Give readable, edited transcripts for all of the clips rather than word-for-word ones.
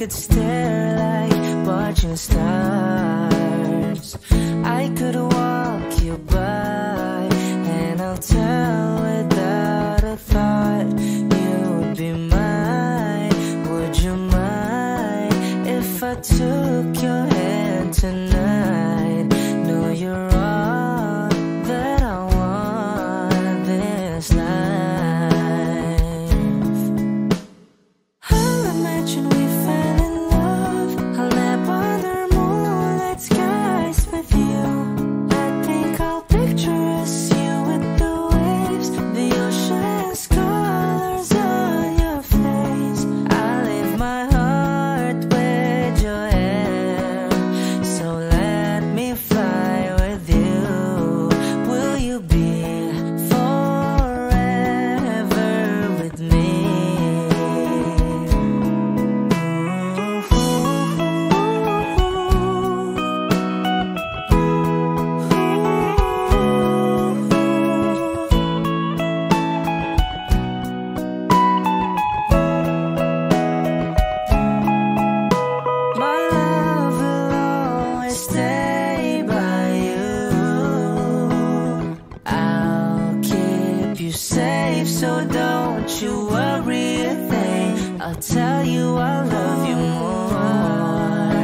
could stare like watching stars. I could walk you by, and I'll tell without a thought you would be mine. Would you mind if I took your hand tonight? No, you're all that I want this life. I'll imagine we fell in love. I'll nap under moonlight skies with you. I think I'll picture us, you with the waves, the ocean's colors on your face. I leave my heart with your hair, so let me fly with you. Will you be forever with me? My love will always stay by you. I'll keep you safe, so don't you worry a thing. I'll tell you I love you more.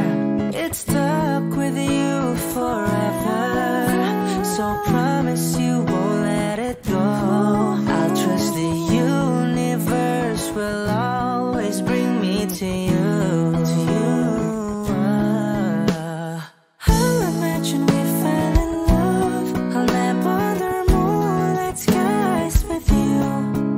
It's stuck with you forever, so promise you won't let it go. I'll trust the universe will always bring me to you. I'll imagine we fell in love. I'll nap under moonlight skies with you.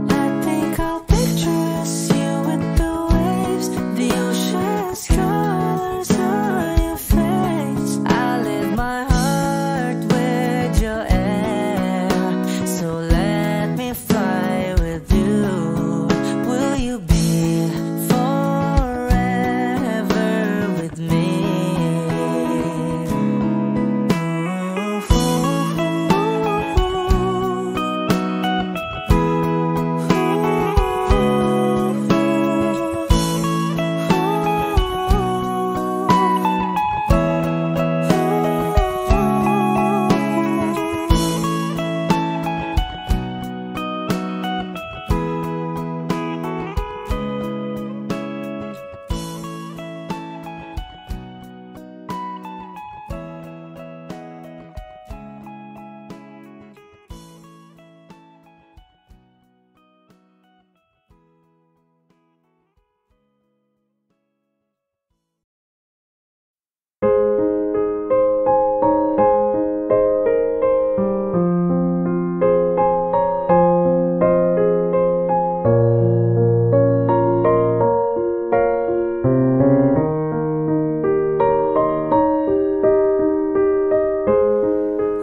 I think I'll picture us, you with the waves, the ocean's colors on your face. I live my heart with your air, so let me fly with you. Will you be forever with me?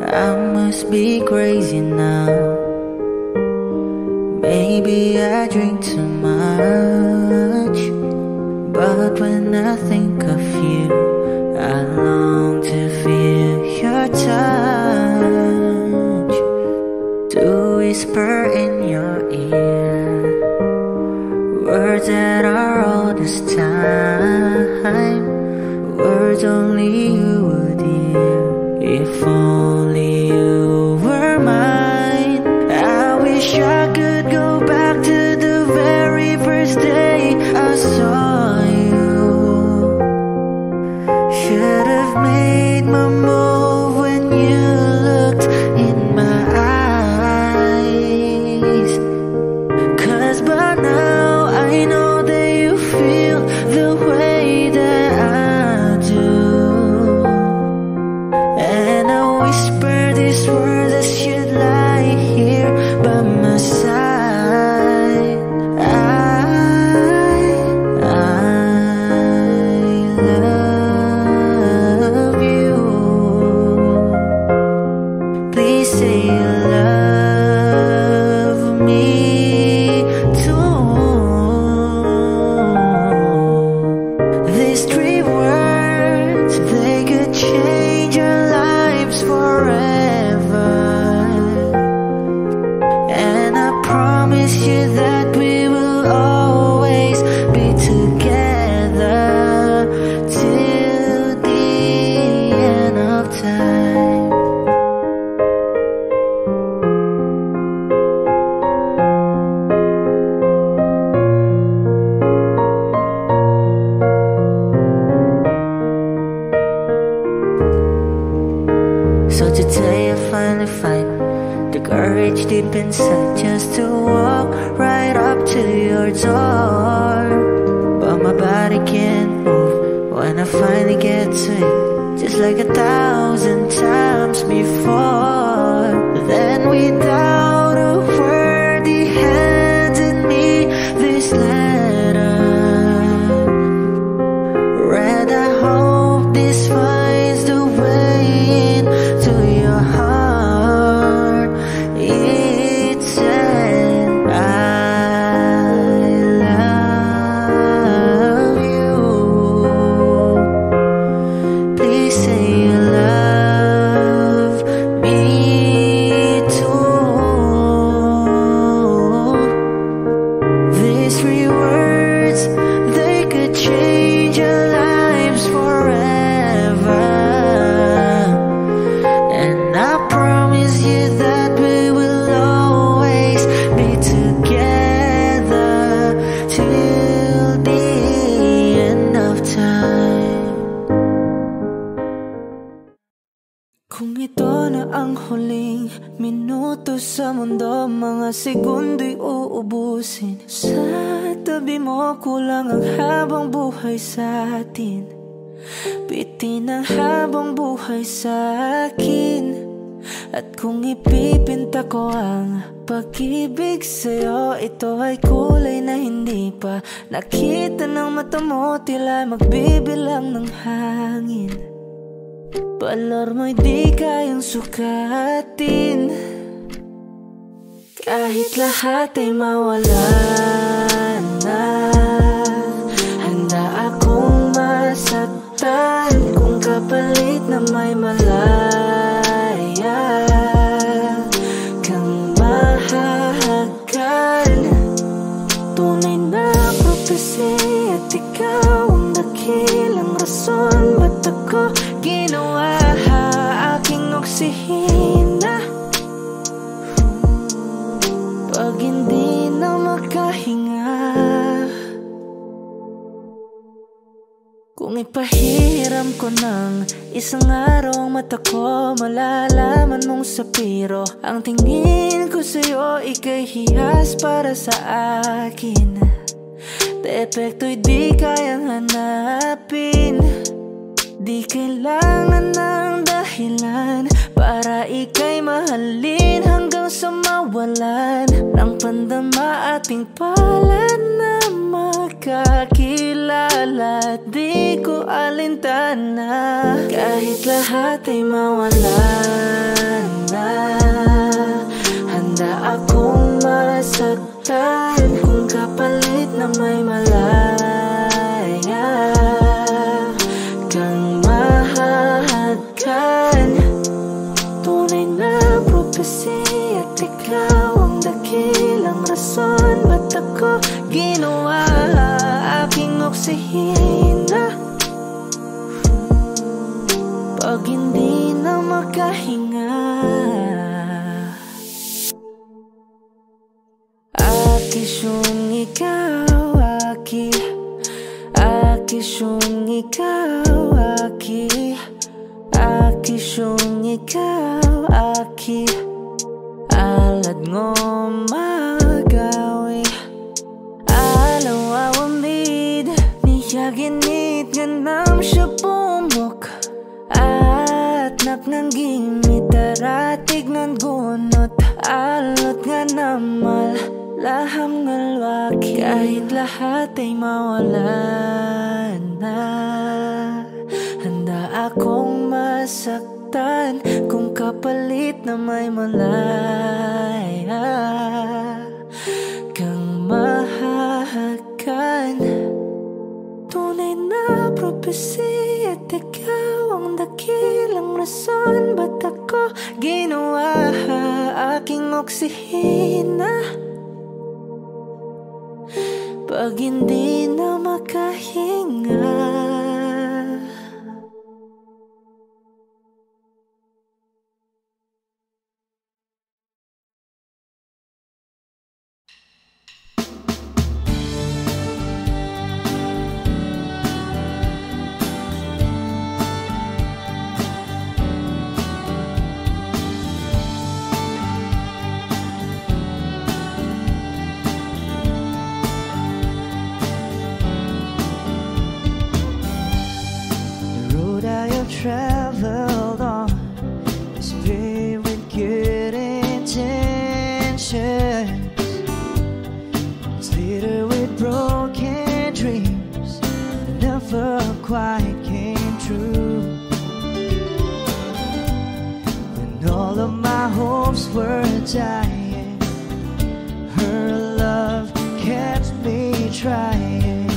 I must be crazy now. Maybe I drink too much, but when I think of you, I long to feel your touch, to whisper in your ear words that are all this time, words only you would hear. If only you were mine. I wish I could go back to the very first day I saw you. Should have made my move when you looked in my eyes. 'Cause by now I know that you feel the way that I do. And I whisper these words as you lie here by my side. I love you. Please say you love me too. These three words, they could change our lives forever. And I promise you that we will always be together. finally find the courage deep inside just to walk right up to your door. But my body can't move when I finally get to it, just like 1,000 times before. Then without a word he handed me this letter. Read, I hope this finds the way into your heart. It said, I love you. Please say you love me too. These 3 words, they could change our lives forever. And I promise you that we will always be together till the end of time. Kung ito na ang huling minuto sa mundo, mga segundo'y uubusin. Sa tabi mo kulang ang habang buhay sa atin. Bitin ang habang buhay sa akin. At kung ipipinta ko ang pag-ibig sa'yo, ito ay kulay na hindi pa nakita ng mata mo, tila magbibilang ng hangin. Balor mo'y di kayang sukatin. Kahit lahat ay mawala na, handa akong masaktan kung kapalit na may malaya kang mahahagan. Tunay na prophecy at ikaw ang dakilang rason. Ba't ako ginawa aking oksihina? Pag hindi na makahinga, kung ipahiram ko ng isang araw ang mata ko, malalaman mong sapiro ang tingin ko sa'yo, ika'y hiyas para sa akin. Depekto'y di kayang hanapin. Di kailangan ng dahilan para ika'y mahalin hanggang sa mawalan ng pandama ating palad na magkakilala. Di ko alintana kahit lahat ay mawalan na, handa akong masaktan kung kapalit na may malaya kang mahahagan. Tunay na prophecy at ikaw ang dakilang rason. Ba't ako ginawa aking oksihina? Pag hindi na makahinga, akisyong ikaw, akisyong ikaw, akisyong ikaw, alad ngo magawi alaw awamid niyaginit nga nam siya bumok at naknanggimit taratig ng gunot alot nga namal laham ngalwaki. Kahit lahat ay mawalan na, handa akong masaktan kung kapalit na may malaya kang mahahagan. Tunay na prophecy at ikaw ang dakilang rason. Ba't ako ginawa aking oksihina? Pag hindi na makahinga, were dying, her love kept me trying.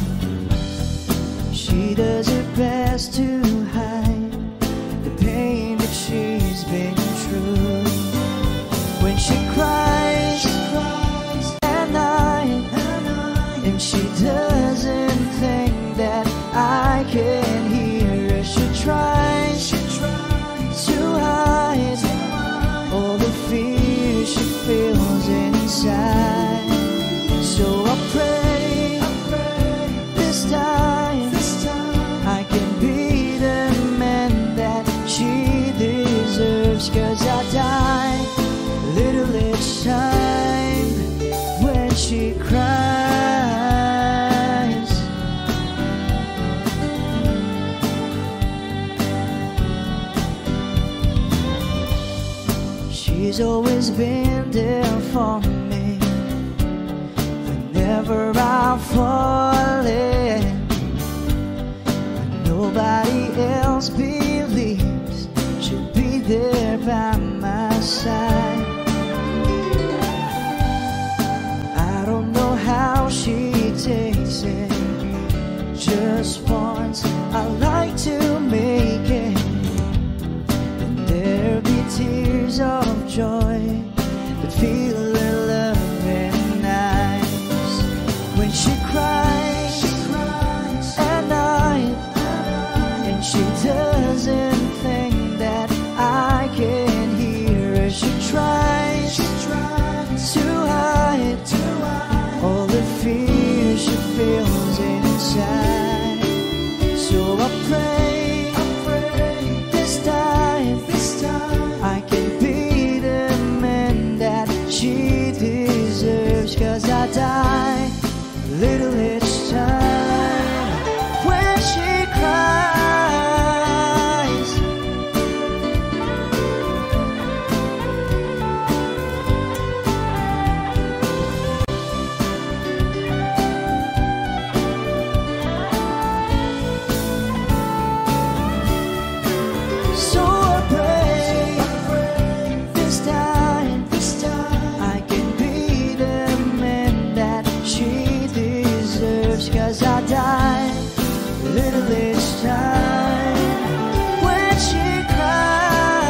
She does her best to hide the pain that she's been through. When she cries at night, and she doesn't think that I can hear her, she tries to hide all the fear she feels inside. So I pray this time I can be the man that she deserves. 'Cause I die little each time when she cries. She's always been there for me whenever I'm falling, when nobody else believes she'll be there by my side. I don't know how she takes it. Just once I like to make it, and there'll be tears of joy that feel her love and eyes. When she cries at night, and she doesn't think that I can hear her, she tries to hide all the fear she feels inside. So I pray this time I can be the man that she deserves. 'Cause I die little each time when she cries. So I pray this time I can be the man that she deserves. 'Cause I die little each time when she cries.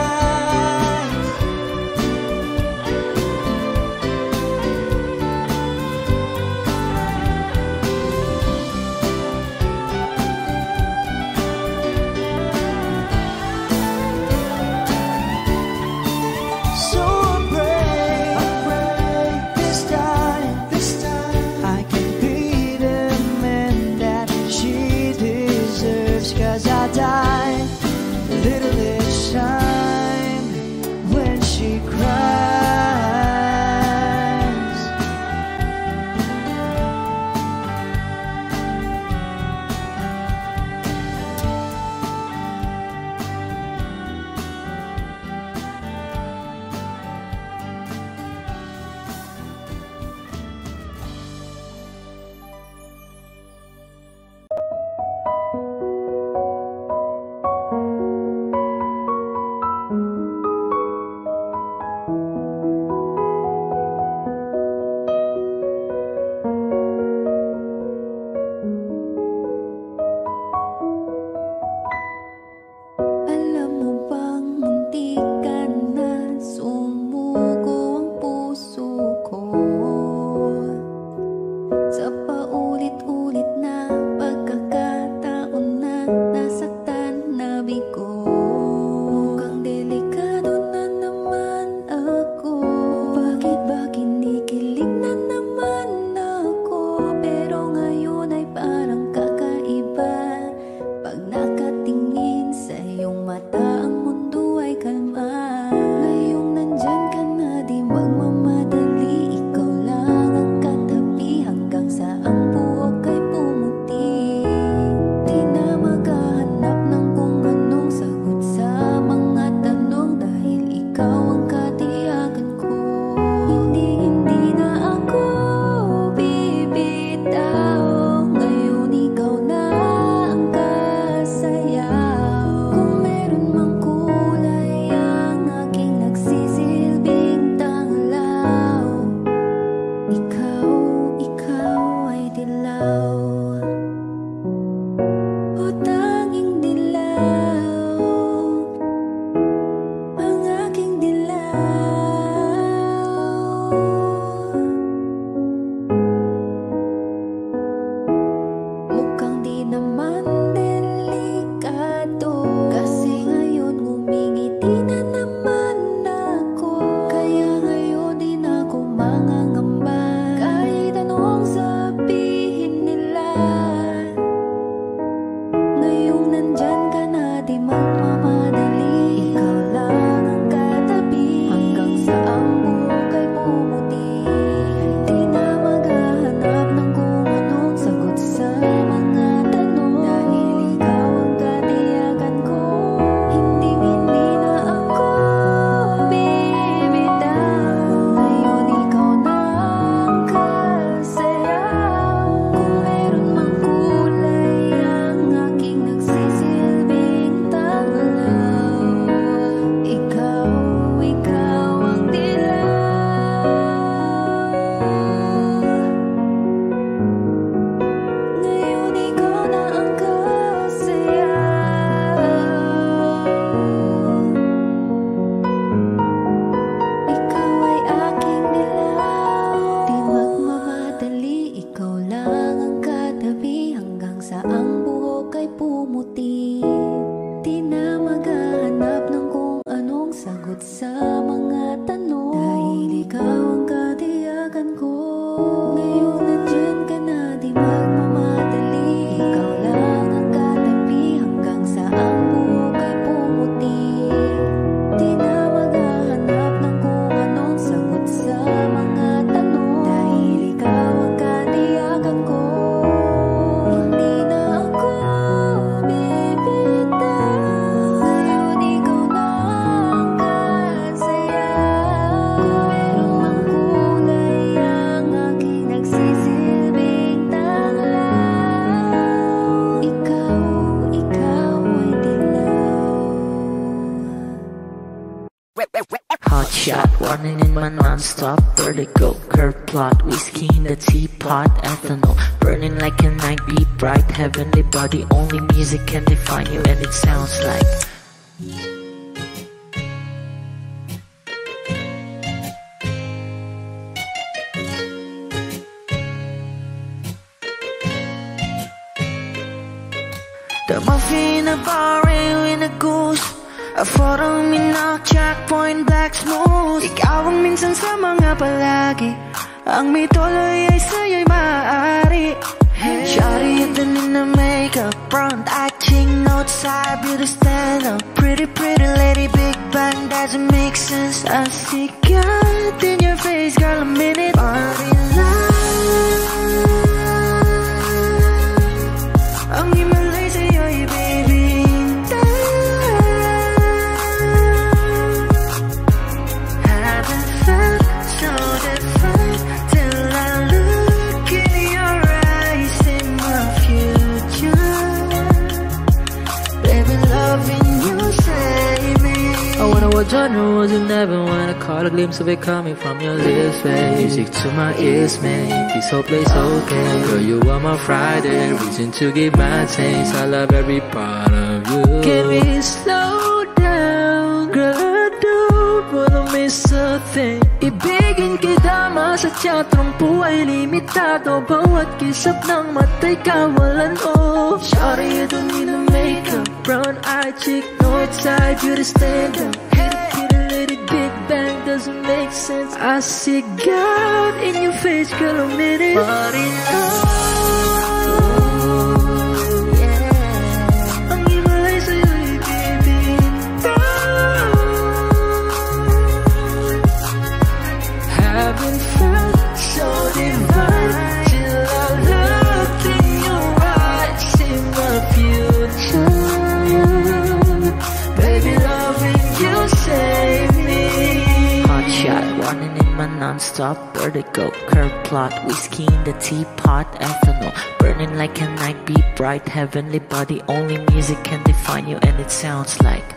So I pray this time I can be the man that she deserves. 'Cause I die little each time when she cries. Alam mo bang muntik ka na sumuko ang puso ko sa paulit-ulit na pagkakataon na nasaktan na bigo. Mukhang delikado na naman ako. Bakit ba kinikilig na naman ako? Pero ngayon ay parang kakaiba. Pag nakatingin sa iyong mata, ang mundo ay kalma. Ngayong nandyan ka na, di magmamadali. Ikaw lang ang katabi hanggang sa ang buhok ay pumuti. Di na maghahanap ng kung anong sagot sa mga tanong, dahil ikaw ang katiyakan ko. Hindi na ako bibitaw. Ngayon ikaw na ang kasayaw. Kung meron mang kulay ang aking nagsisilbing shot, running in my non-stop vertigo. Curve plot, whiskey in the teapot, ethanol burning like a night, be bright, heavenly body. Only music can define you, and it sounds like the muffin in a bar in a goose. A photo minnak, checkpoint, black smooth. Ikaw ang minsan sa mga palagi, ang may tuloy ay sa'yo'y maaari. Shawty even in the makeup, front eye, cheek notes, side, beauty stand up. Pretty, pretty lady, big bang, doesn't make sense. I see God in your face, girl, a minute. Party life, ang himalay sa'yo'y baby. Haven't felt so different till I look in your eyes, in my future. Baby, loving you save me. I wonder what genre was in heaven when I caught a glimpse of it coming from your lips, babe. Music to my ears, man. This whole place okay. Girl, you are my Friday, reason to give my taste. I love every part of you. Can we slow down? Girl, I don't wanna miss a thing. Ibigin kita, masadya trumpo ay limitado. Bawat kisap ng mata'y kawalan, oh. Shawty, you don't need no makeup, brown eye, cheek, north side, beauty stand up. Kitty, lady, big bang, doesn't make sense. I see God in your face, girl, a minute. But enough. Haven't felt so divine till I look in your eyes, in my future. Baby, loving you save me. Hot shot, running in my non-stop vertigo. Curve plot, whiskey in the teapot, ethanol burning like a night, be bright, heavenly body. Only music can define you, and it sounds like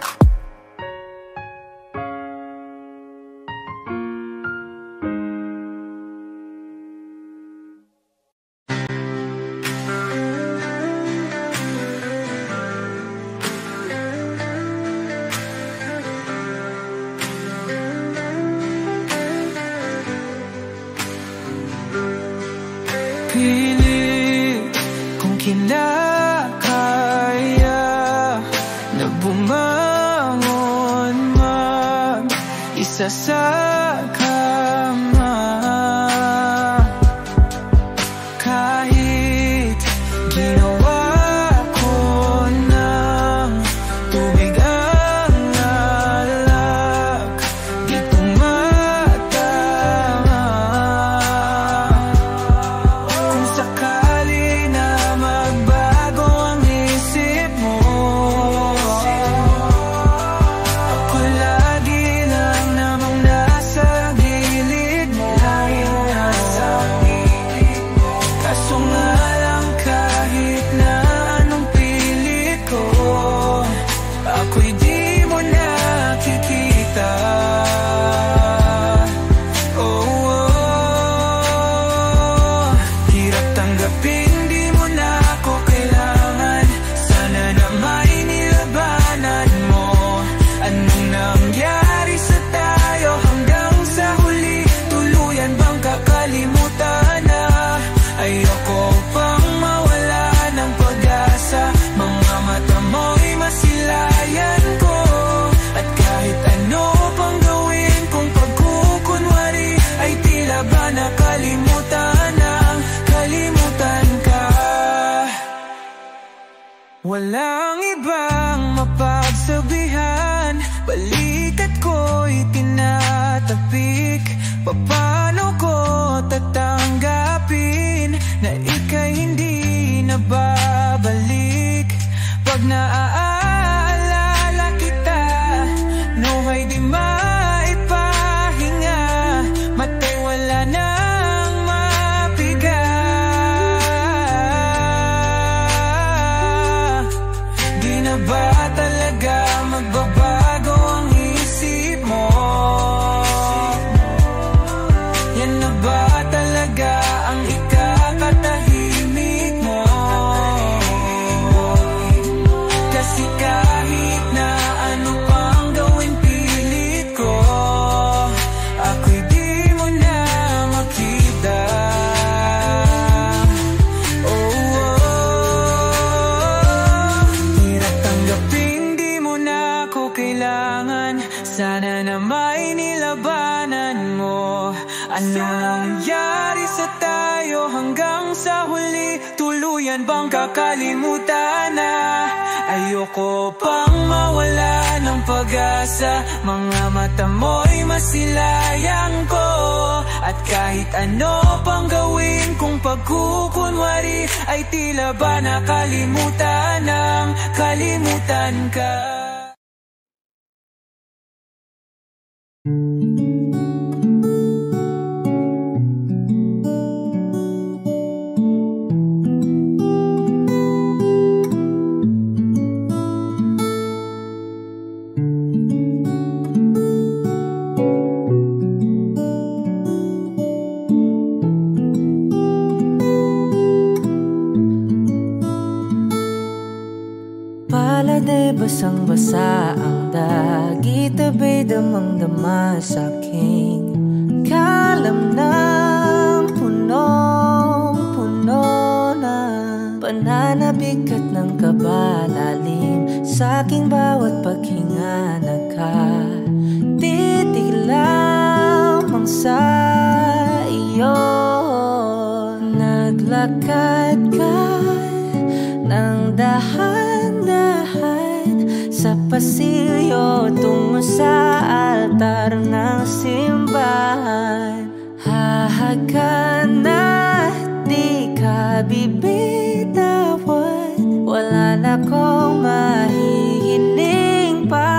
Pilit kung kinakaya na bumangon mag-isa sa kama. Kahit ginawa ko ng tubig ang alak, di tumatama. Kung sakali na magbago ang isip mo, ako lagi lang namang nasa gilid mo. Kaso nga lang kahit na anong pilit ko, ako'y di mo nakikita. Hirap tanggapin, di mo na ako kailangan. Sana na may nilabanan mo. Anong nangyari sa tayo hanggang sa huli? Tuluyan bang kakalimutan na? Ayoko pang mawala ng pag-asa. Mga mata mo'y masilayan ko. At kahit ano pang gawin kung pagkukunwari, ay tila ba nakalimutan ang kalimutan ka. Walang ibang mapagsabihan, balikat ko'y tinatapik. Paano ko tatanggapin na ika'y hindi na babalik? Pag naaalala kita, nuhay di maipahinga. Mata'y wala nang mapiga. Di na ba talaga magbabago ang isip mo? nilabanan mo? Anong nangyari sa tayo hanggang sa huli? Tuluyan bang kakalimutan na? Ayoko pang mawala ng pag-asa. Mga mata mo'y masilayang ko. At kahit ano pang gawin kung pagkukunwari, ay tila ba nakalimutan ng kalimutan ka. Pala'y basang-basa ang dagit, abay damang-dama sa'king kalam ng punong-puno na pananabik at ng kabalalim sa'king bawat paghinga. Nakatitig lamang sa iyo, naglakad ka ng dahan-dahan sa pasilyo tungo sa altar ng simbahan. Hahagan at di ka bibitawan, wala na kong mahihiling pa.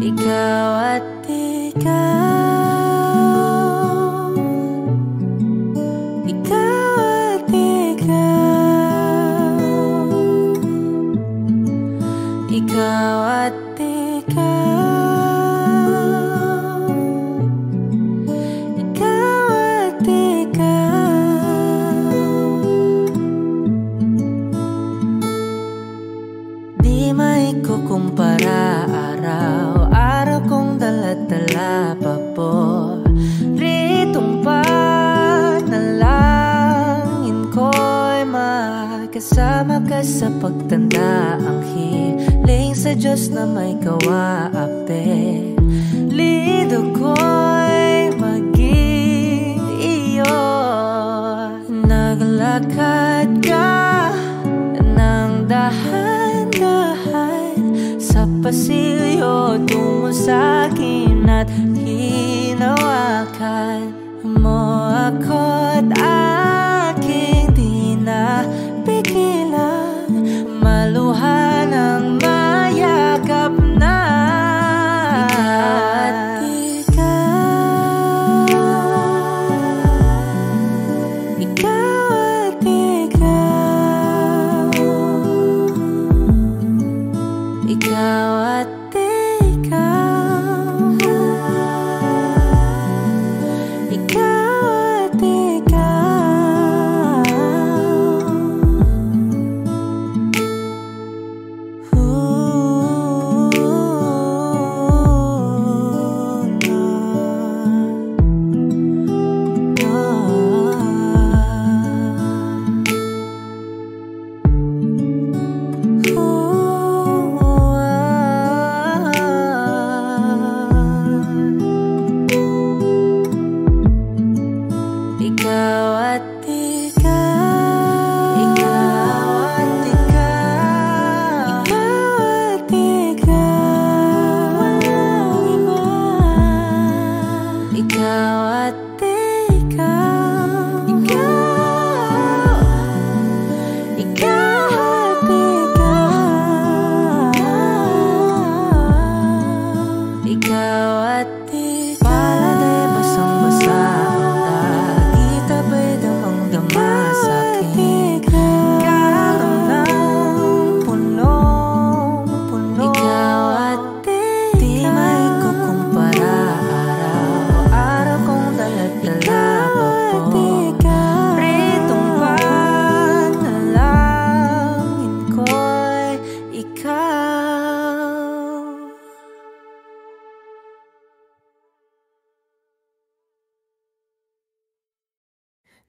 Ikaw at ikaw, ikaw at ikaw, ikaw at ikaw, ikaw at ikaw. Di maikukumpara araw-araw kong dala-dala paboritong panalangin ko'y makasama ka sa pagtanda. Ang hiling sa Diyos na may kawaapelido ko'y maging iyo. Naglakad ka ng dahan-dahan sa pasilyo tungo sa'kin at hinawakan mo ako't aking di napigilan, maluha ng mayakap na. Ikaw at ikaw, ikaw at ikaw, ikaw at ikaw. Ikaw at ikaw, ikaw at ikaw, ikaw at ikaw, walang iba. Ikaw at ikaw, ikaw, ikaw at ikaw, ikaw at ikaw. Pala'y basang-basa ang dagit, abay damang-dama sa'king kalam ng punong-puno. Ikaw at ikaw, di maikukumpara araw-araw kong dala-dala paboritong panalangin ko'y ikaw.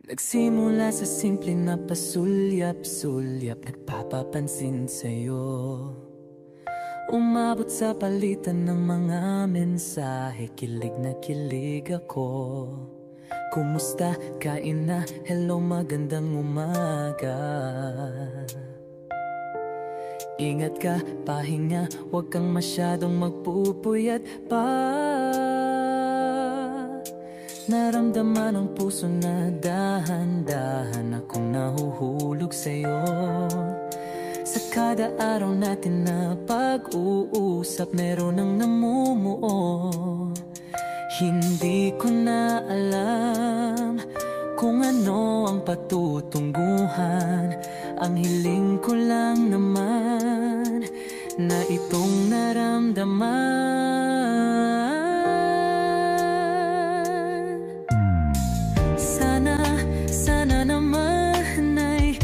Nagsimula sa simple na pasulyap-sulyap, nagpapapansin sa'yo. Umabot sa palitan ng mga mensahe, kilig na kilig ako. Kumusta? Kain na? Hello, magandang umaga. Ingat ka, pahinga, huwag kang masyadong magpupuyat pa. Naramdaman ang puso na dahan-dahan akong nahuhulog sa'yo. Sa kada araw natin na pag-uusap, meron ang namumuo. Hindi ko na alam kung ano ang patutunguhan. Ang hiling ko lang naman na itong naramdaman. Sana naman ay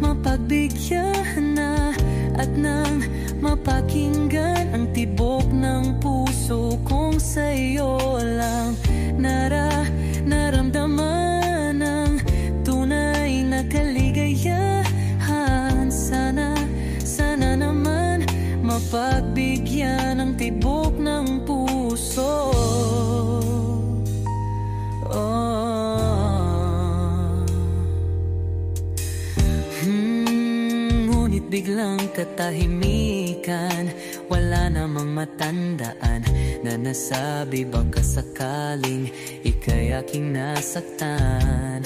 mapagbigyan na at nang mapakinggan ang tibok ng puso kong sa'yo lang naramdaman ang tunay na kaligayahan. Sana naman mapagbigyan ang tibok ng puso. Ngunit biglang katahimikan, wala namang matandaan na nasabi baka sakaling ika'y aking nasaktan.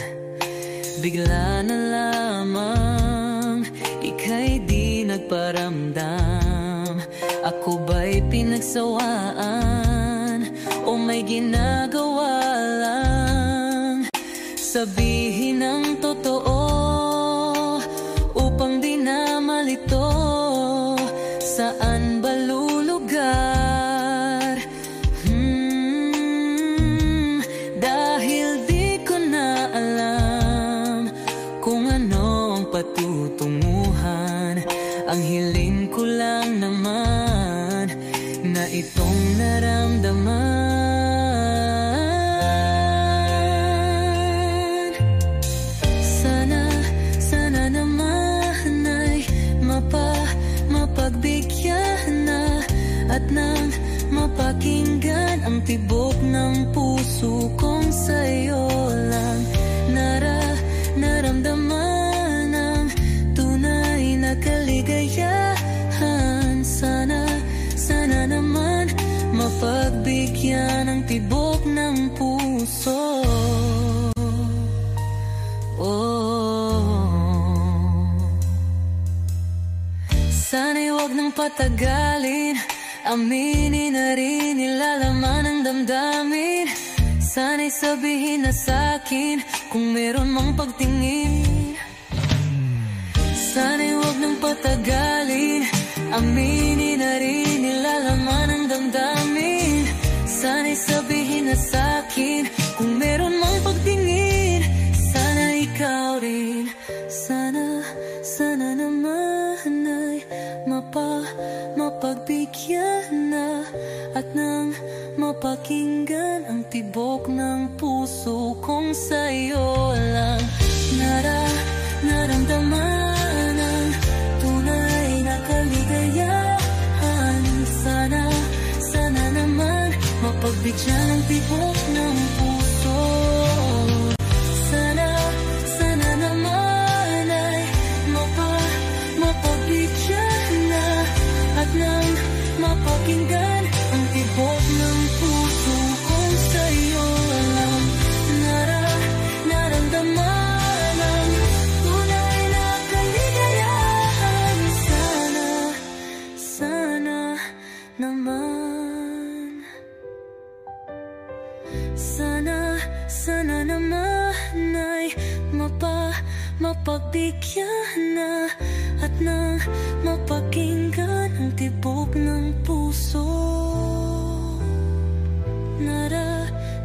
Bigla na lamang ika'y di nagparamdam. Ako ba'y pinagsawaan o may ginagawa lang? Sabihin ang totoo upang di na malito. Saan ba lulugar? Dahil di ko na alam kung ano ang patutunguhan. Ang hiling ko lang naman na itong naramdaman. Sana naman ay mapagbigyan na at nang mapakinggan ang tibok ng puso kong sa'yo lang naramdaman ang tunay na kaligayahan. Sana naman mapagbigyan ang tibok ng puso. Sana'y huwag nang patagalin, aminin na rin nilalaman ng damdamin. Sana'y sabihin na sa'kin kung meron mang pagtingin. Sana'y huwag nang patagalin, aminin na rin nilalaman ng damdamin. Sana'y sabihin na sa'kin kung meron mang pagtingin. Sana ikaw rin, sana naman ay mapagbigyan na at nang mapakinggan ang tibok ng puso kong sa'yo lang naramdaman ang tunay na kaligayahan. Sana naman mapagbigyan ang tibok ng puso. Sana naman ay mapagbigyan na at nang mapakinggan ang tibok ng puso kong sa'yo lang naramdaman ang tunay na kaligayahan. Sana naman, sana naman ay mapagbigyan na at nang mapakinggan ang tibok ng puso.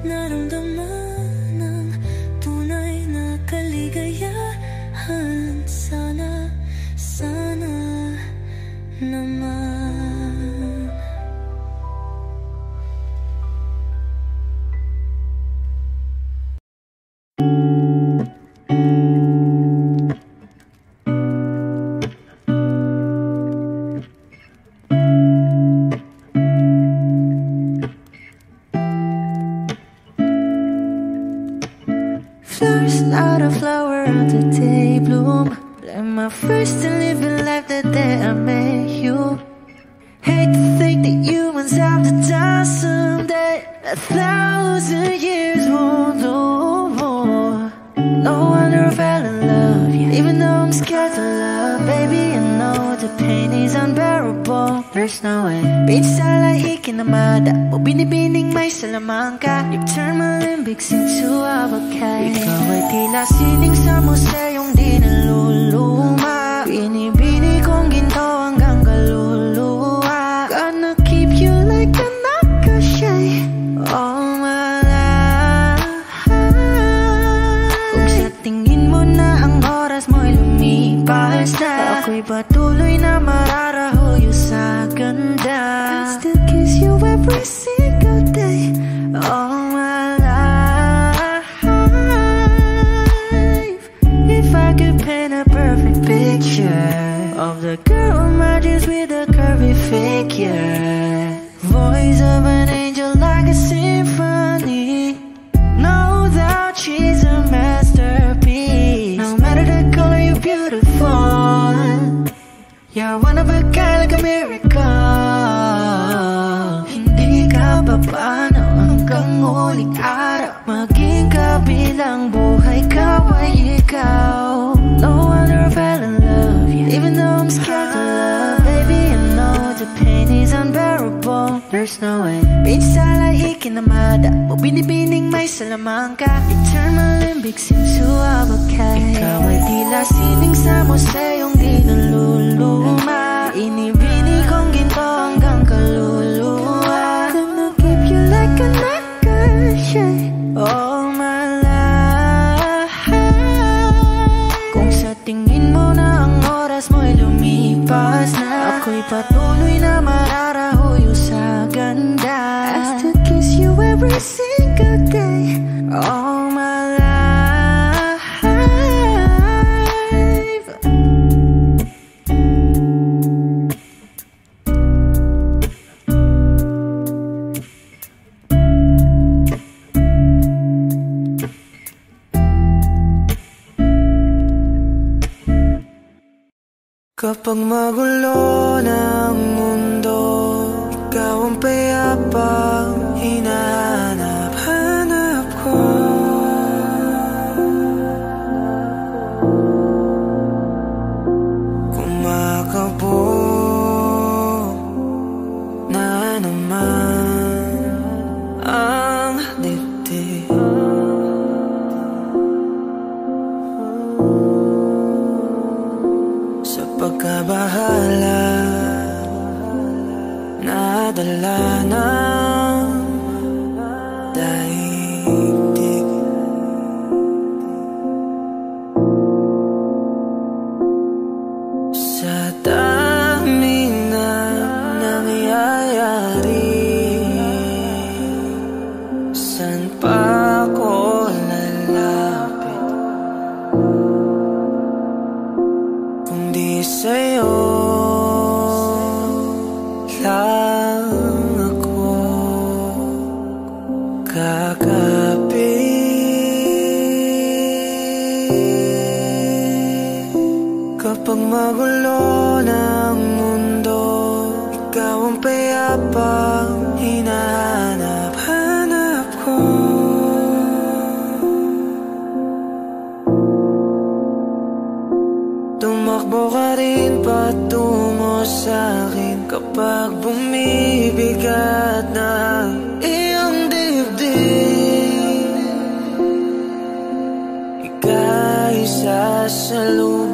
Naramdaman ang tunay na kaligayahan. Sana naman. not a flower on the day bloom. Like my first to live in life the day I met you. Hate to think that humans have the time someday. 1,000 years won't do. No wonder I fell in love, yeah. Even though I'm scared to love, baby, I know the pain is unbearable. There's no way. Pinsala ikinamada, o binibining may salamangka. You turn my limbics into avocado. Ikaw ay tila sining sa museyong di naluluma. Binibini kong ginto hanggang kaluluwa. Gonna keep you like a nakashay all my life. Kung sa tingin mo na ang oras mo'y lumipas na, ako'y patuloy na mararahuyo sa ganda. I still kiss you every single day all my life. If I could paint a perfect picture of the girl on my dreams with a curvy figure, voice of an angel like a symphony. No doubt she's a masterpiece. No matter the color, you're beautiful. You're one of a kind, like a miracle. Hindi ka papaano hanggang huling araw. Maging kabilang buhay ka ay ikaw. No wonder I fell in love, yeah. Even though I'm scared to love, baby, I know the pain is unbearable. There's no way. Pinsala ikinamada, o binibining may salamangka. You turn my limbics into avocado. Ikaw ay tila sining sa museyong di naluluma. Inibini kong ginto hanggang kaluluwa. Gonna keep you like a nakashay all my life. Kung sa tingin mo na ang oras mo'y lumipas na, ako'y patuloy na mararahuyo sa ganda. I still kiss you every single day all my life. Kapag magulo ng mundo, ikaw ang payapang hinahanap-hanap ko. Kumakabog na naman ang dibdib. Sa pagkabahala, nadala ng daigdig. Sa dami na nangyayari, san pa ko lalapit kundi sa'yo lang ako kakapit. Kapag magulo ng mundo, ikaw ang payapang hinahanap-hanap ko. Tumakbo ka rin patungo sa'kin kapag bumibigat ng iyong dibdib. Ika'y sasalubungin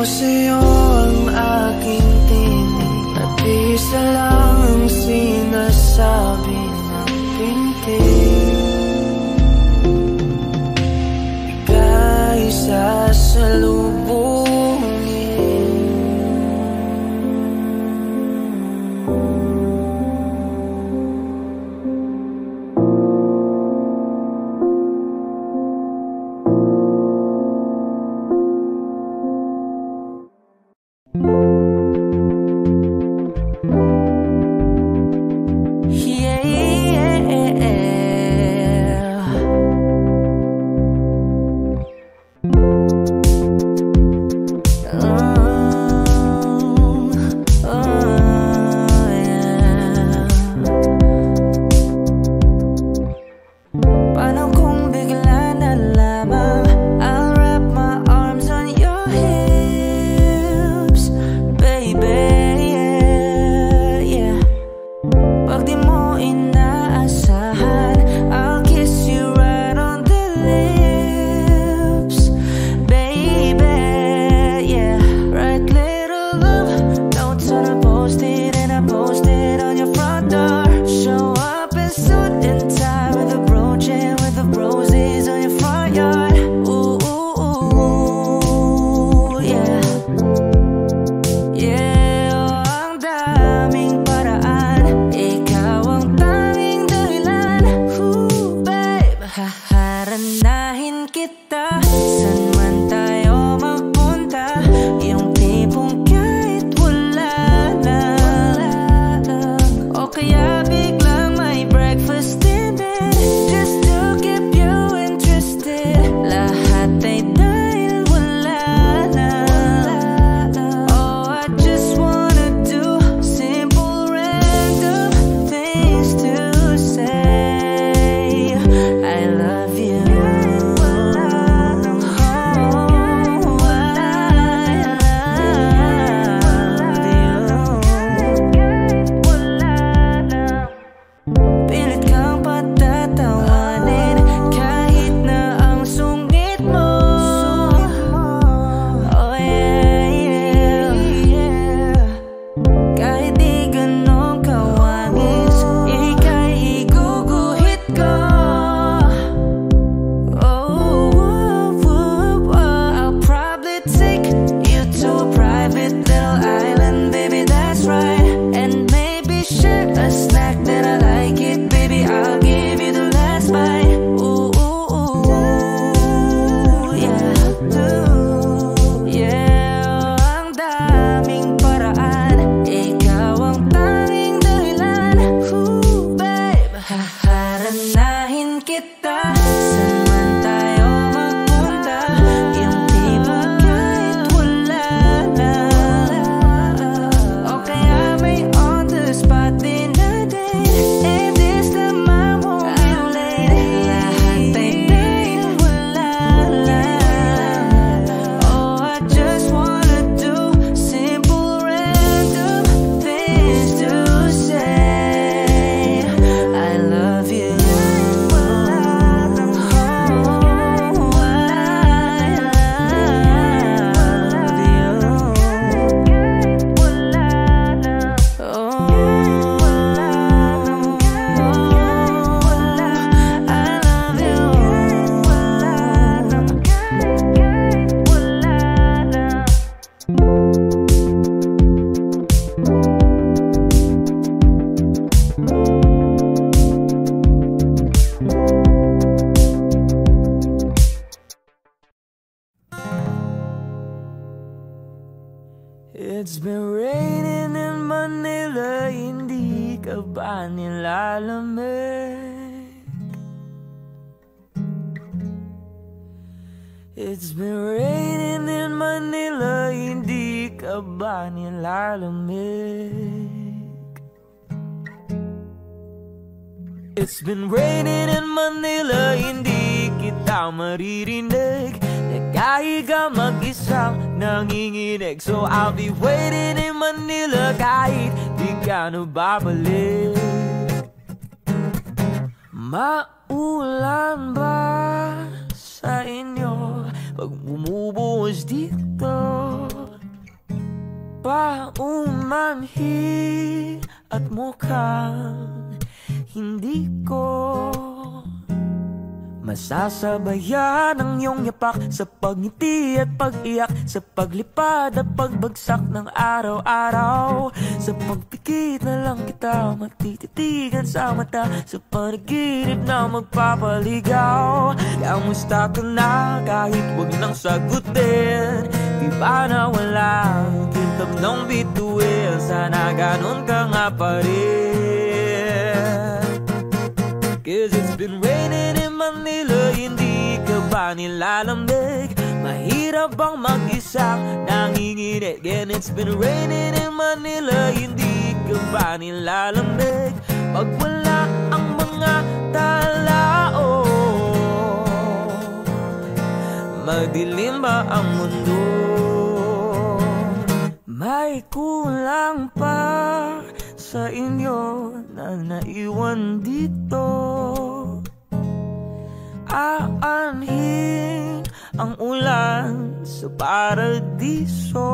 sa'yo ang aking tinig at isa lang ang sinasabi ng pintig. Ika'y sasalubungin. It's been raining in Manila, hindi ka ba nilalamig? It's been raining in Manila, hindi ka ba nilalamig? It's been raining in Manila, hindi kita maririnig. Nagkahiga mag-isang nanginginig. So I'll be waiting in Manila kahit di ka na babalik. Maulan ba sa inyo pag bumubuhos dito? paumanhi at mukhang hindi ko masasabayan ang iyong yapak sa pagngiti at pag-iyak, sa paglipad at pagbagsak ng araw-araw, sa pagpikit na lang kita matititigan sa mata, sa panaginip na magpapaligaw. Kamusta ka na kahit wag nang sagutin? Di ba na walang kintab nang bituin? Sana ganun ka nga pa rin. Cause it's been raining in Manila, hindi ka ba nilalamig? Mahirap bang mag-isang nanginginig? And it's been raining in Manila, hindi ka ba nilalamig? Pag wala ang mga talao, madilim ba ang mundo? May kulang pa sa inyo na naiwan dito. Aanhin ang ulan sa paradiso.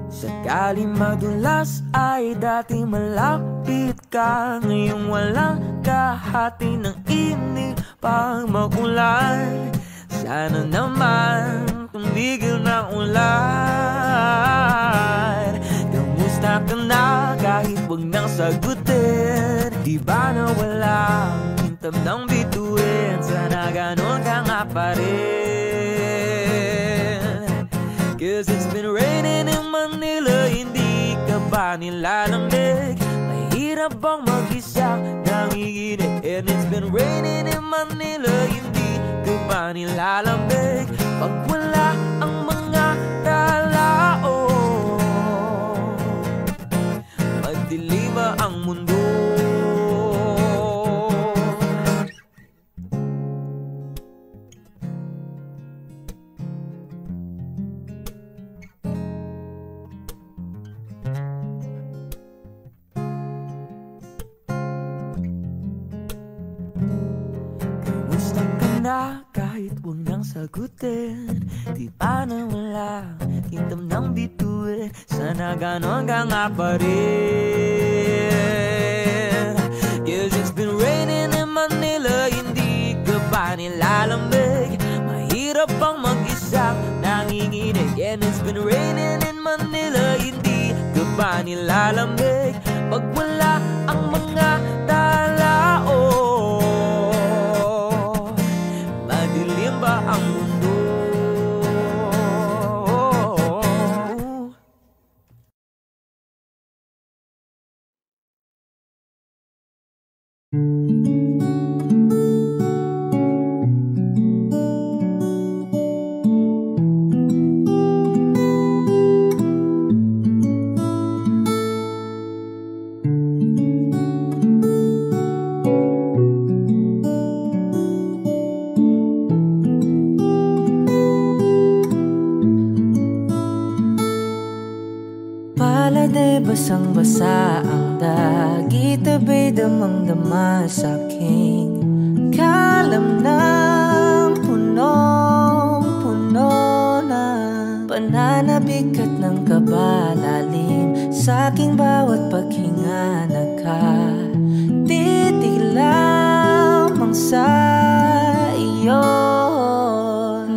Sakali madulas ay dati malapit ka, ngayong walang kahati ng init pag magulan. Sana naman tumigil ng ulan. Kamusta ka na kahit wag nang sagutin? Di ba na walang kintab ng bituin? Sana ganon ka nga pa rin. Cause it's been raining in Manila, hindi ka ba nilalamig? Mahirap bang mag-isa nanginginig? And it's been raining in Manila, hindi ka ba nilalamig? Pag wala ang mga talao, magdilim ba ang mundo? Kamusta ka na kahit wag nang sagutin? Di ba na wala kintab ng bituin? Sana ganon ka nga pa rin. Cause it's been raining in Manila, hindi ka ba nilalamig? Mahirap bang mag-isa nanginginig? And it's been raining in Manila, hindi ka ba nilalamig? Pag wala ang mga talao, madilim ba ang mundo? Paladay basang-basa ang dagit, abay damang-dama sa aking kalam ng punong-puno na pananabik at ng kabalalim sa aking bawat paghinga. Nakatitig lamang sa iyo,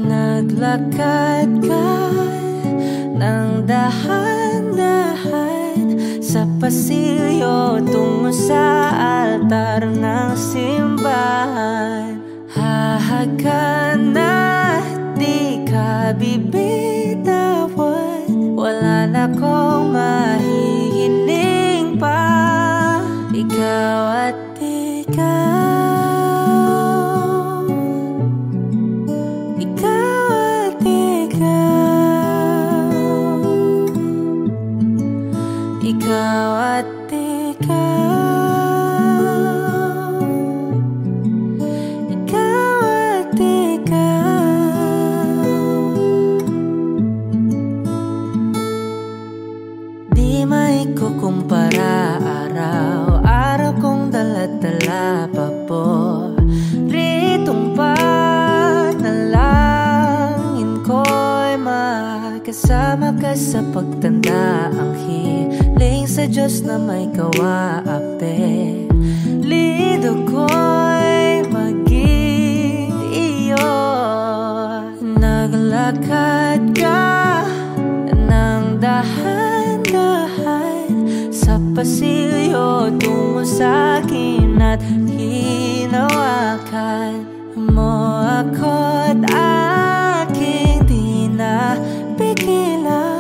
naglakad ka ng dahan-dahan sa pasilyo tungo sa altar ng simbahan. Hahagan at di ka bibitawan, wala na kong mahihiling pa. Ikaw at ikaw, ikaw at ikaw, ikaw at ikaw, ikaw at ikaw. sa pagtanda ang hiling sa Diyos na may kawaape. Lido ko'y maging iyo. Naglakad ka ng dahan-dahan sa pasilyo tungo sa'kin at hinawakan mo ako't aking di na pigilan.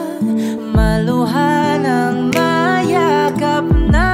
Maluhan ang mayakap na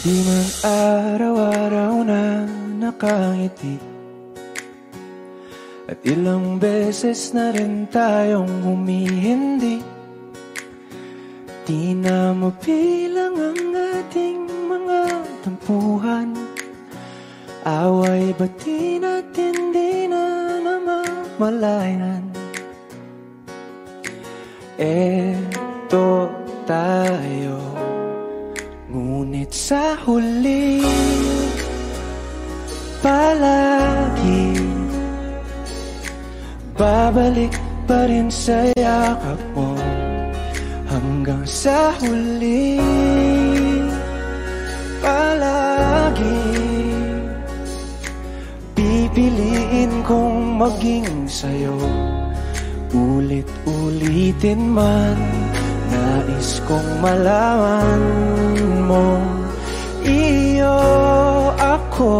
Hindi man araw-araw na nakangiti, at ilang beses na rin tayong humihindi. Di na mabilang ang ating mga tampuhan. Away ba't di natin di na namamalayan? Eto tayo, ngunit sa huli palagi babalik pa rin sa yakap mo. Hanggang sa huli palagi pipiliin kong maging sa'yo. Ulit-ulitin man, nais kong malaman mo, iyo ako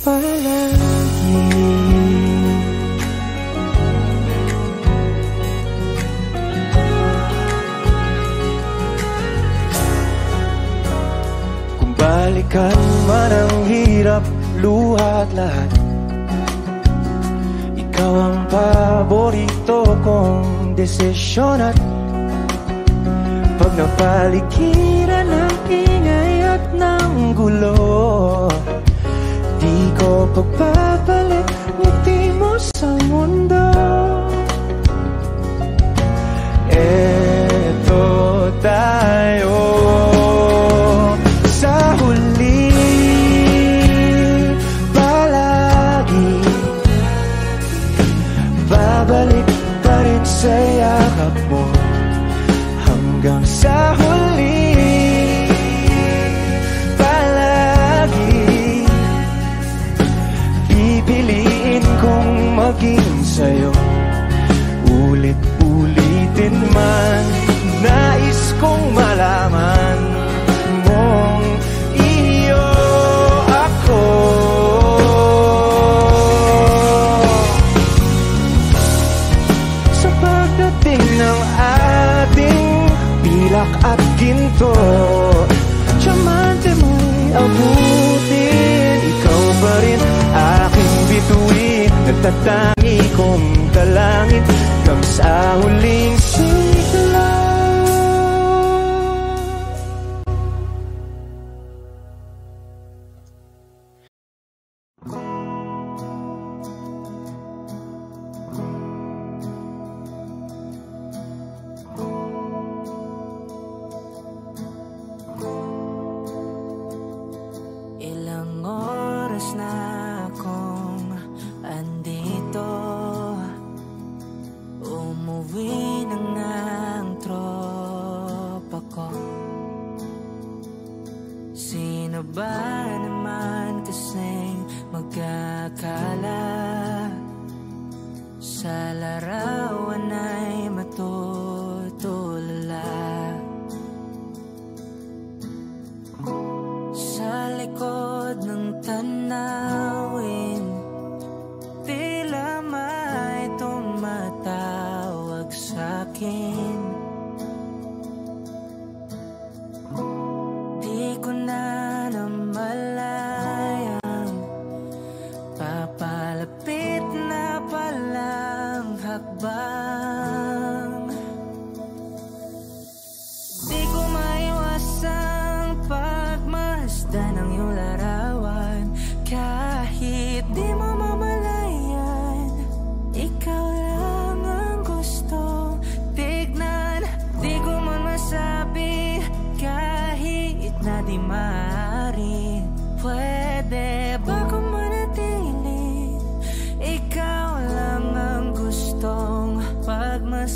palagi. Kung balikan man ang hirap, luha at lahat, ikaw ang paborito kong desisyon. At pag napaligiran ng ingay at ng gulo, di ko pagpapalit ngiti mo sa mundo. Eto tayo sa huli palagi, babalik pa rin sa yakap mo. Hanggang sa huli palagi pipiliin kong maging sa'yo. Ulit-ulitin man, kong malaman mong iyo ako. Sa pagdating ng ating pilak at ginto, diamante mo'y abutin, ikaw pa rin aking bituin. Nagtatangi kong dalangin hanggang sa huling sigla. Ilang oras na akong andito, umuwi na nga ang tropa ko. Sino ba naman kasing magkakala sa larawan ay matutulala? Sa likod ng tanawin, tila may tumatawag sa'kin. Di ko na namalayang papalapit na palang hakbang. Di ko maiwasang pagmasdan ng iyong larawan. Kahit di mo mamalayan, ikaw lang ang gusto tignan. Di ko man masabi kahit na di maaari. Pwede ba ko manatili? Ikaw lang ang gustong pagmasdan.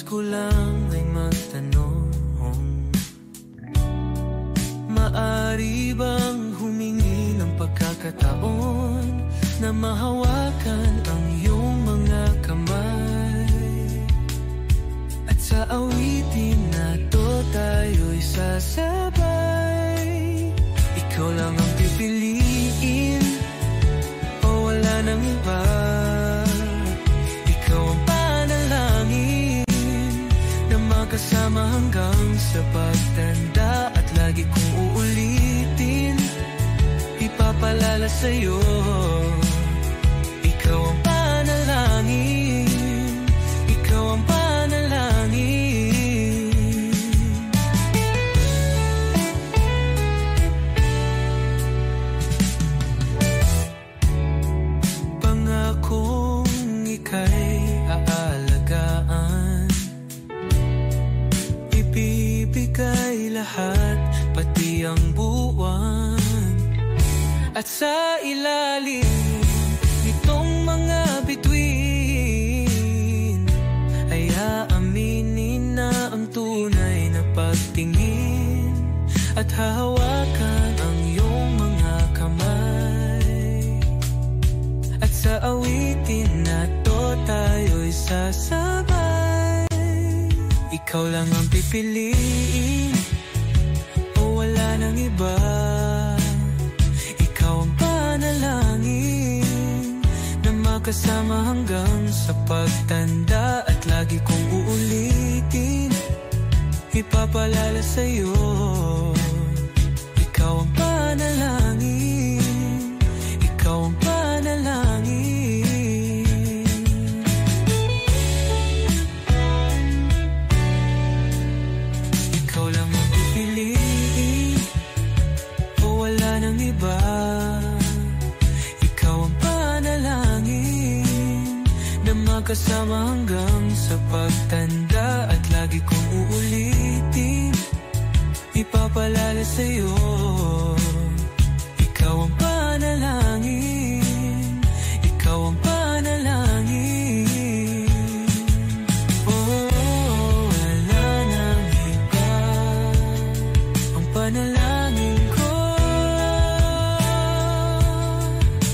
ko lang ay magtanong, maari bang humingi ng pagkakataon na mahawakan ang iyong mga kamay? At sa awitin na to tayo'y sasabay. Ikaw lang ang pipiliin o wala nang iba. Ikaw ang panalangin na magkasama hanggang sa pagtanda. At lagi kong uulitin, ipapalala sa'yo. Ikaw ang panalangin, ikaw ang panalangin. Pangakong ika'y aalagaan, ibibigay lahat, pati ang buwan. At sa ilalim nitong mga bituin ay aaminin na ang tunay na pagtingin. At hahawakan ang iyong mga kamay. At sa awitin na to tayo'y sasabay. Ikaw lang ang pipiliin o wala nang iba. Ikaw ang panalangin na magkasama hanggang sa pagtanda. At lagi kong uulitin, ipapalala sa'yo. Ikaw ang panalangin, ikaw ang panalangin. Ikaw lang ang pipiliin o wala nang iba. Ikaw ang panalangin na magkasama hanggang sa pagtanda. At lagi kong uulitin, ipapalala sa'yo. Ikaw ang panalangin, ikaw ang panalangin. Oh, wala nang iba. Ang panalangin ko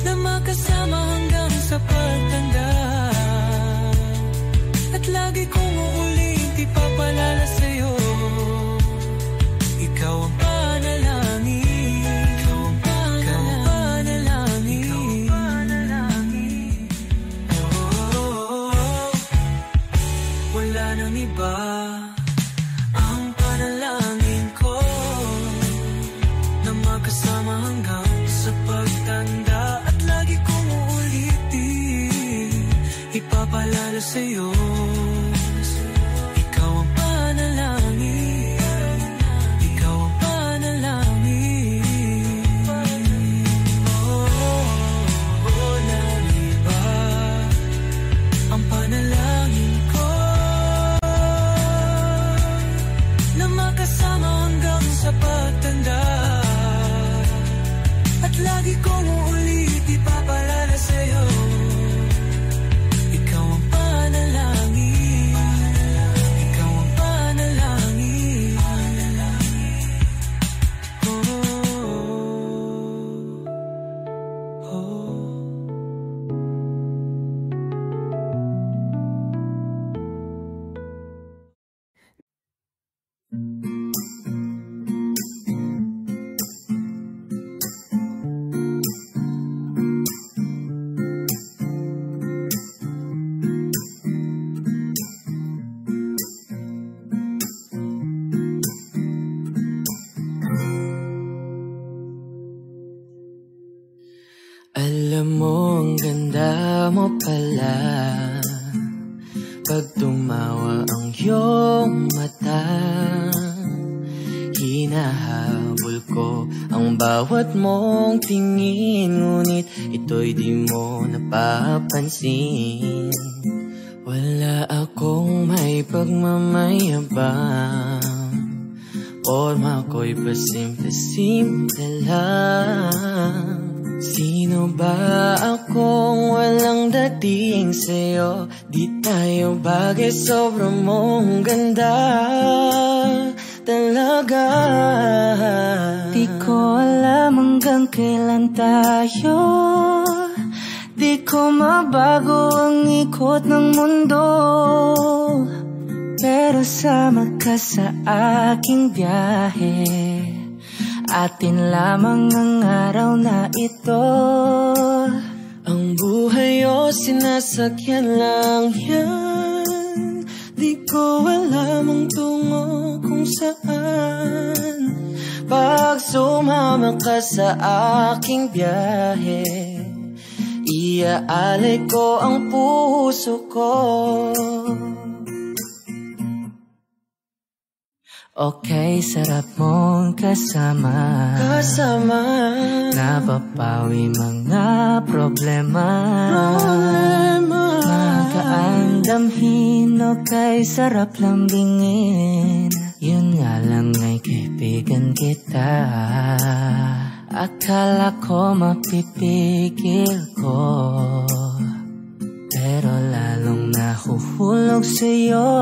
na makasama hanggang sa pagtanda. At lagi kong uulit, ipapalala sa'yo. Ikaw ang panalangin, ikaw ang panalangin, ikaw ang panalangin. Oh, wala nang iba. Ang panalangin ko na magkasama hanggang sa pagtanda. At lagi kong uulitin, ipapalala sa'yo. Ikaw ang panalangin, ikaw ang panalangin. Oh, walang iba. Ang panalangin ko na makasama hanggang sa pagtanda. At lagi kong uulit, ipapalala sa'yo. Ikaw ang panalangin, ikaw ang panalangin. Oh, oh. Alam mo, ang ganda mo pala pag tumawa ang iyong mata. Hinahabol ko ang bawat mong tingin, ngunit ito'y di mo napapansin. Wala akong may pagmamayabang, forma ko'y pasimple-simple lang. Sino ba akong walang dating? dating sa'yo. Di tayo bagay, sobrang mong ganda talaga. Di ko alam hanggang kailan tayo, di ko mabago ang ikot ng mundo, pero sama ka sa aking biyahe. Atin lamang ang araw na ito. Ang buhay o sinasakyan lang yan, di ko alam ang tungo kung saan. Pag sumama ka sa aking biyahe, iaalay ko ang puso ko. Okay, sarap mong kasama, napapawi mga problema. Magaan damhin, okay, sarap lambingin. Yun nga lang ay kaibigan kita. Akala ko mapipigil ko, pero lalong nahuhulog sa'yo.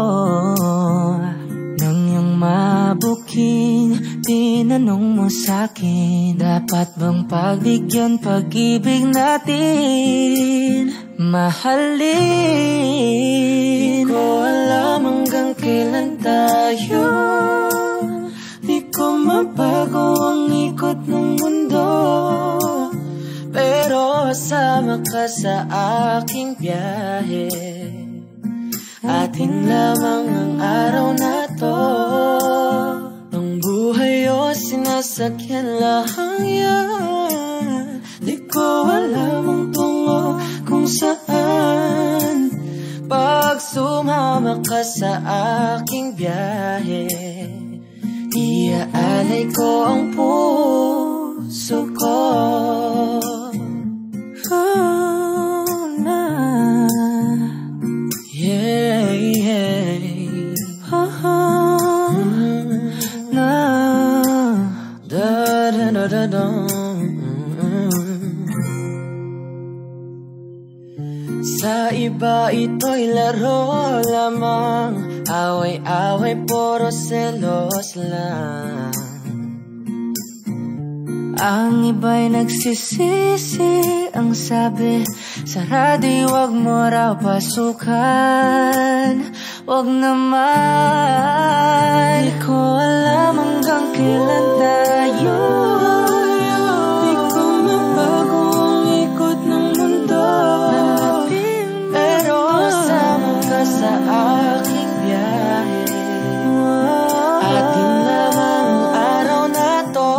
Nang iyong mabuking, tinanong mo sa'kin, dapat bang pagbigyan pag-ibig natin, mahalin? Di ko alam hanggang kailan tayo, di ko mabago ang ikot ng mundo, pero sama ka sa aking biyahe. Atin lamang ang araw na to. Ang buhay o sinasakyan lang yan, di ko alam ang tungo kung saan. Pag sumama ka sa aking biyahe, iaalay ko ang puso ko. Sa iba ito'y laro lamang, away-away puro selos lang. Ang iba'y nagsisisi, ang sabi sa radyo, wag mo raw pasukan. Wag naman, di ko alam hanggang kailan tayo, di ko mabago ang ikot ng mundo, pero sama ka sa aking biyahe. Atin lamang ang araw na to.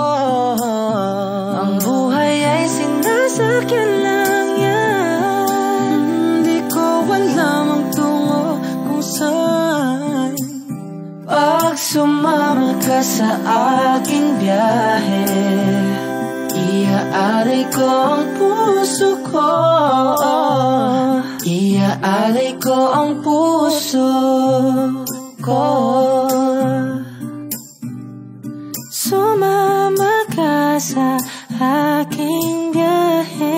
Ang buhay ay sinasakyan lang yan, di ko alam ang tungo kung saan. Pag sumama ka sa aking biyahe, iaalay ko ang puso ko. Iaalay ko ang puso ko. Sumama ka sa aking biyahe.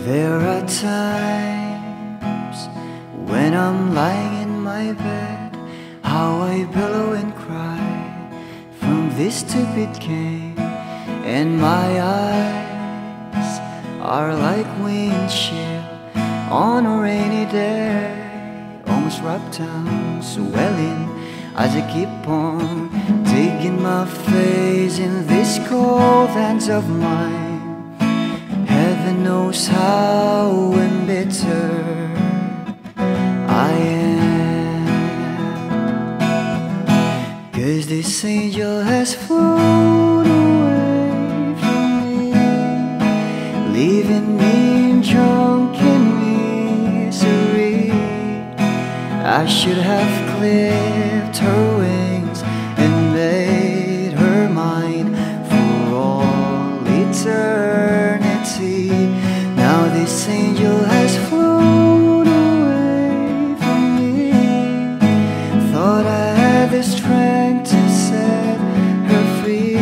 There are times when I'm lying in my bed, how I billow and cry from this stupid game, and my eyes are like windshield on a rainy day, almost wrapped down, swelling as I keep on digging my face in these cold hands of mine. Heaven knows how embittered I am, 'cause this angel has flown away from me, leaving me drunken misery. I should have clipped her wings and made her mine for all eternity. Now this angel has flown away from me. Thought I had the strength to set her free.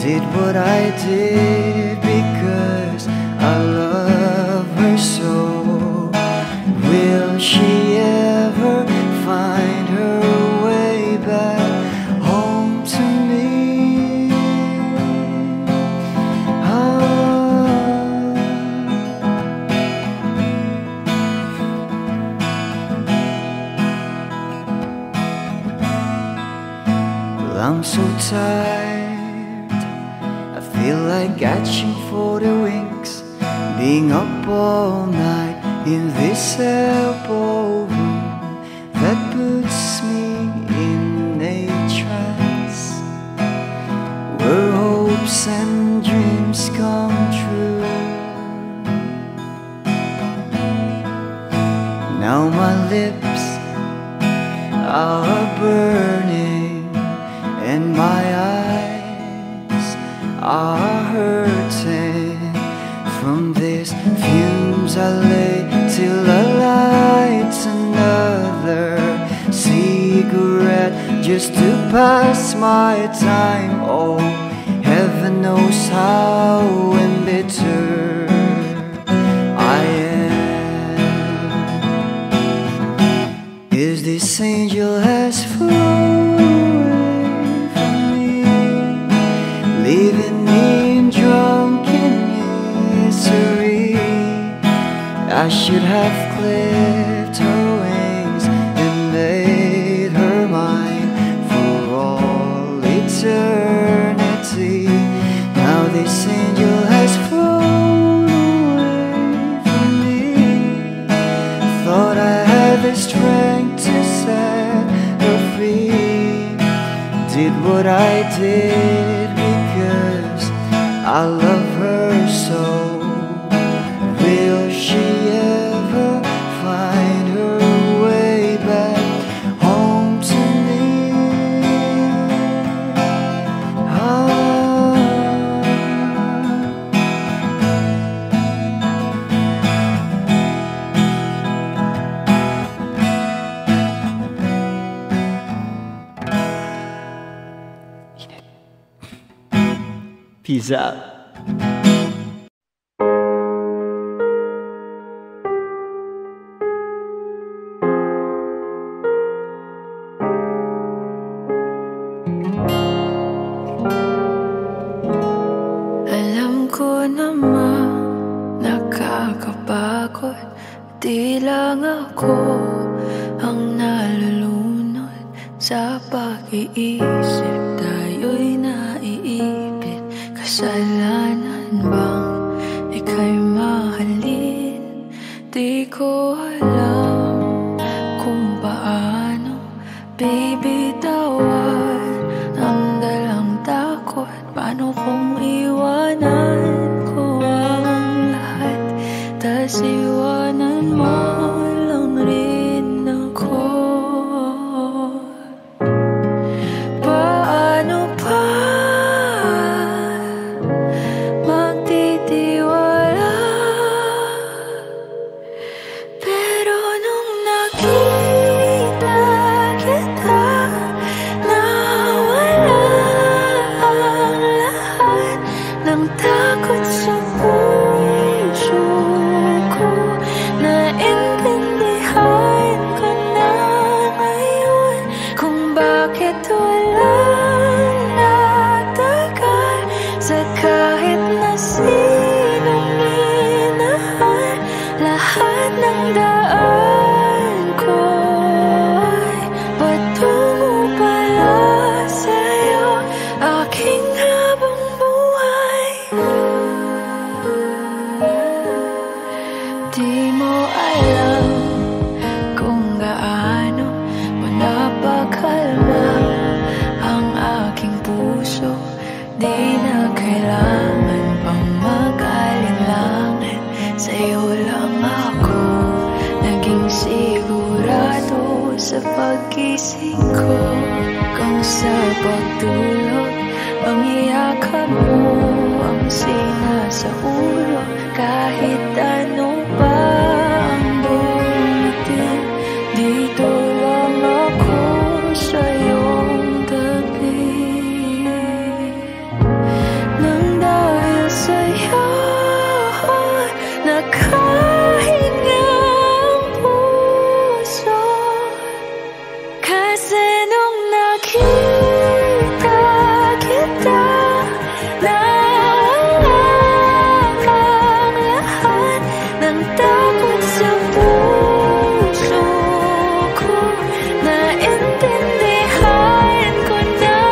Did what I did because I love her so. Will she ever find her way back home to me? Well, I'm so tired, I feel like catching for the wings, being up all night in this elbow room that puts me in a trance, where hopes and dreams come true. Now my lips are burning and my eyes are hurting from these fumes I lay till I light another cigarette just to pass my time. Oh, heaven knows how embittered I am, 'cause this angel has flown away from me, leaving me drunken misery. I should have clipped her wings and made her mine for all eternity. Now this angel has flown away from me. Thought I had the strength to set her free. Did what I did because I love her so. Will she ever find her way back home to me? Peace out. Alam ko naman nakakapagod, di lang ako ang nalulunod sa pag-iisip. Tayo'y naiipit, kasalanan bang ika'y mahalin? Di ko alam kung paano bibitawan ang dalang takot. Paano kung iwanan ko ang lahat, tas iwanan mo lang rin ako? Paano pa magtitiwala? Pero nung nakita kita, sa pag-gising ko, kung sa pagtulog, ang iyakap mo ang sinasa ulo. Kahit ano pa ang dumating, dito lang ako sa iyong tabi. Nang dahil sa'yo nakahinga ang puso, kasi nung nakita kita, nawala ang lahat ng takot sa puso ko. Naintindihan ko na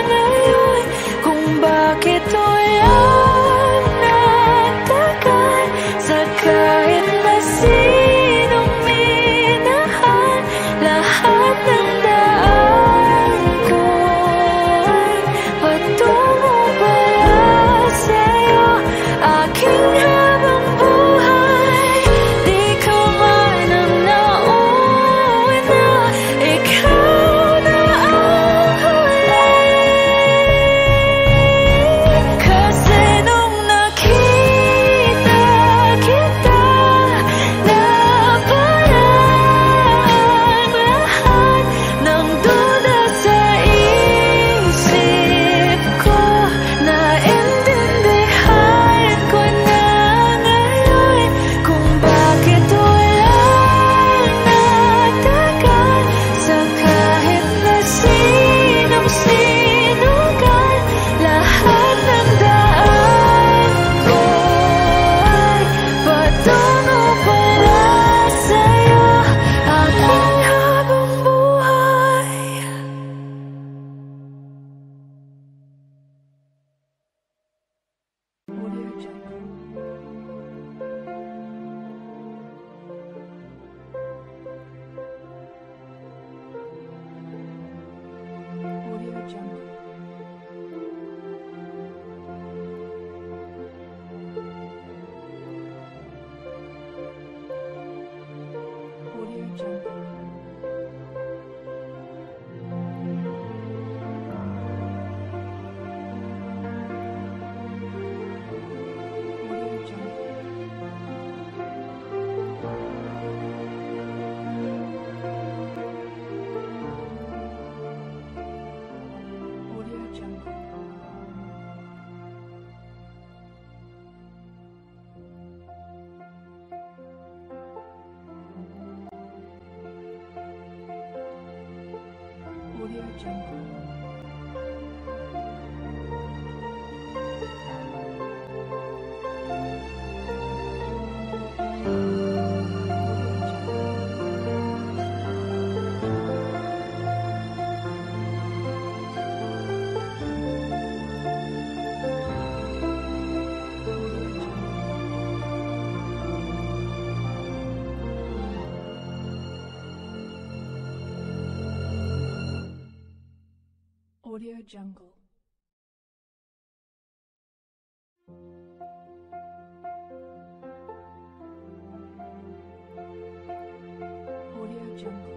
ngayon kung bakit walang nagtagal sa kahit na sinong minahal. Lahat ng daan ko ay patungo pala sa'yo, aking habang buhay. Di ka man ang nauna, ikaw na ang huli. Kasi nung nakita kita, naparang lahat ng duda sa isip ko. Naintindihan ko na ngayon kung bakit walang nagtagal sa kahit na sinong sinugal. Lahat ng daan ko ay patungo pala sa'yo, aking habang buhay. Audio Jungle. Audio Jungle.